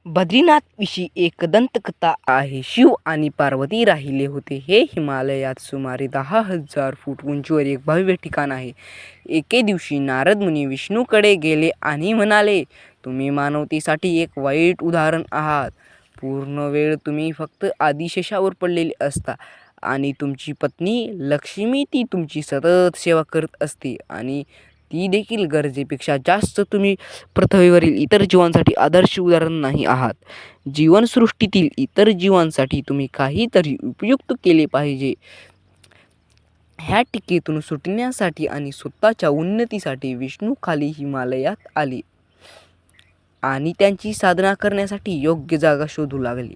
बद्रीनाथविषयी एक दंतकथा आहे. शिव आणि पार्वती राहिले होते. हे हिमालयात सुमारे 10,000 फूट उंचीवर एक भव्य ठिकाण आहे. एके दिवशी नारद मुनी विष्णूकडे गेले आणि म्हणाले, तुम्ही मानवतेसाठी एक वाईट उदाहरण आहात. पूर्ण वेळ तुम्ही फक्त आदिशेषावर पडलेले असता आणि तुमची पत्नी लक्ष्मी ती तुमची सतत सेवा करत असते आणि ती देखील गरजेपेक्षा जास्त. तुम्ही पृथ्वीवरील इतर जीवांसाठी आदर्श उदाहरण नाही आहात. जीवनसृष्टीतील इतर जीवांसाठी तुम्ही काहीतरी उपयुक्त केले पाहिजे. ह्या टीकेतून सुटण्यासाठी आणि स्वतःच्या उन्नतीसाठी विष्णू खाली हिमालयात आले आणि त्यांची साधना करण्यासाठी योग्य जागा शोधू लागले.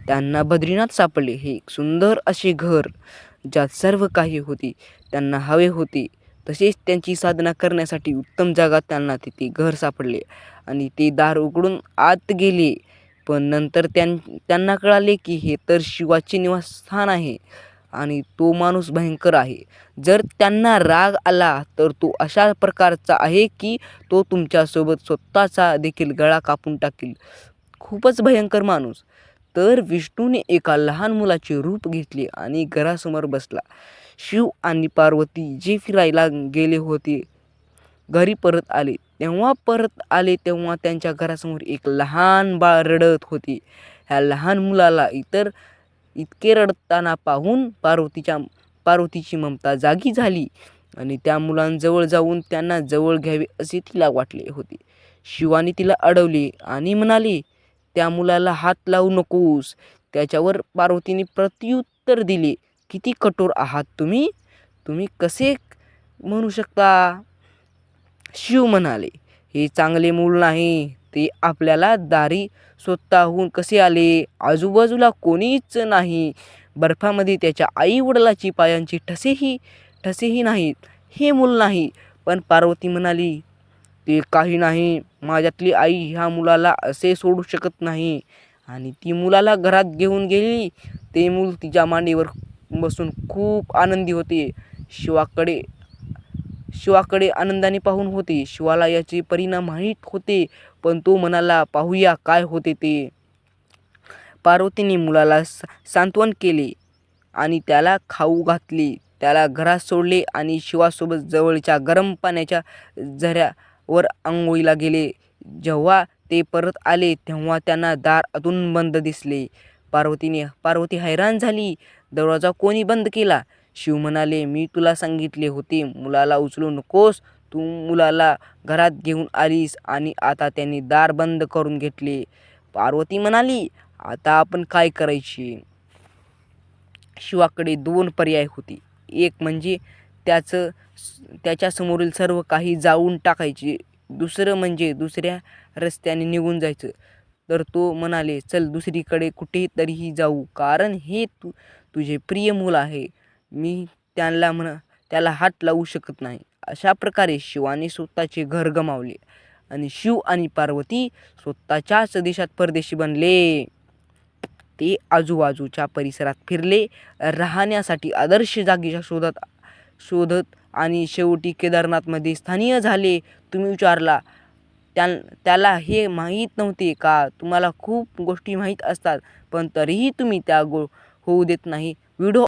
त्यांना बद्रीनाथ सापडले. हे एक सुंदर असे घर ज्यात सर्व काही होते त्यांना हवे होते. तसेच त्यांची साधना करण्यासाठी उत्तम जागा त्यांना तिथे घर सापडले आणि ते दार उघडून आत गेले. पण नंतर त्यांना कळाले की हे तर शिवाचे निवासस्थान आहे आणि तो माणूस भयंकर आहे. जर त्यांना राग आला तर तो अशा प्रकारचा आहे की तो तुमच्यासोबत स्वतःचा देखील गळा कापून टाकेल. खूपच भयंकर माणूस. तर विष्णूने एका लहान मुलाचे रूप घेतले आणि घरासमोर बसला. शिव आणि पार्वती जे फिरायला गेले होते घरी परत आले तेव्हा त्यांच्या घरासमोर एक लहान बाळ रडत होते. ह्या लहान मुलाला इतके रडताना पाहून पार्वतीची ममता जागी झाली आणि त्या मुलांजवळ जाऊन त्यांना जवळ घ्यावे असे तिला वाटले होते. शिवाने तिला अडवले आणि म्हणाले, त्या मुलाला हात लावू नकोस. त्याच्यावर पार्वतीने प्रत्युत्तर दिले, किती कठोर आहात तुम्ही. तुम्ही कसे म्हणू शकता. शिव म्हणाले, हे चांगले मूल नाही. ते आपल्याला दारी स्वतःहून कसे आले. आजूबाजूला कोणीच नाही. बर्फामध्ये त्याच्या आई वडिलाची पायांची ठसेही नाहीत. हे मूल नाही. पण पार्वती म्हणाली, ते काही नाही. माझ्यातली आई ह्या मुलाला असे सोडू शकत नाही आणि ती मुलाला घरात घेऊन गेली. ते मूल तिच्या मांडीवर बसून खूप आनंदी होते. शिवाकडे आनंदाने पाहून होते. शिवाला याचे परिणाम माहीत होते, पण तो म्हणाला, पाहूया काय होते ते. पार्वतीने मुलाला सांत्वन केले आणि त्याला खाऊ घातले. त्याला घरात सोडले आणि शिवासोबत जवळच्या गरम पाण्याच्या झऱ्यावर आंघोळीला गेले. जेव्हा ते परत आले तेव्हा त्यांना दार आतून बंद दिसले. पार्वती हैराण झाली. दरवाजा कोणी बंद केला. शिव म्हणाले, मी तुला सांगितले होते मुलाला उचलू नकोस. तू मुलाला घरात घेऊन आलीस आणि आता त्यांनी दार बंद करून घेतले. पार्वती म्हणाली, आता आपण काय करायचे. शिवाकडे 2 पर्याय होते. एक म्हणजे त्याच्यासमोरील सर्व काही जाळून टाकायचे. दुसरं म्हणजे दुसऱ्या रस्त्याने निघून जायचं. तर तो म्हणाले, चल दुसरीकडे कुठेतरीही जाऊ, कारण हे तुझे प्रिय मूल आहे. मी त्याला हात लावू शकत नाही. अशा प्रकारे शिवाने स्वतःचे घर गमावले आणि शिव आणि पार्वती स्वतःच्याच देशात परदेशी बनले. ते आजूबाजूच्या परिसरात फिरले, राहण्यासाठी आदर्श जागेच्या शोधत आणि शेवटी केदारनाथमध्ये स्थायिक झाले. तुम्ही विचारला, त्याला हे माहीत नव्हते का. तुम्हाला खूप गोष्टी माहीत असतात पण तरीही तुम्ही त्या होऊ देत नाही. व्हिडिओ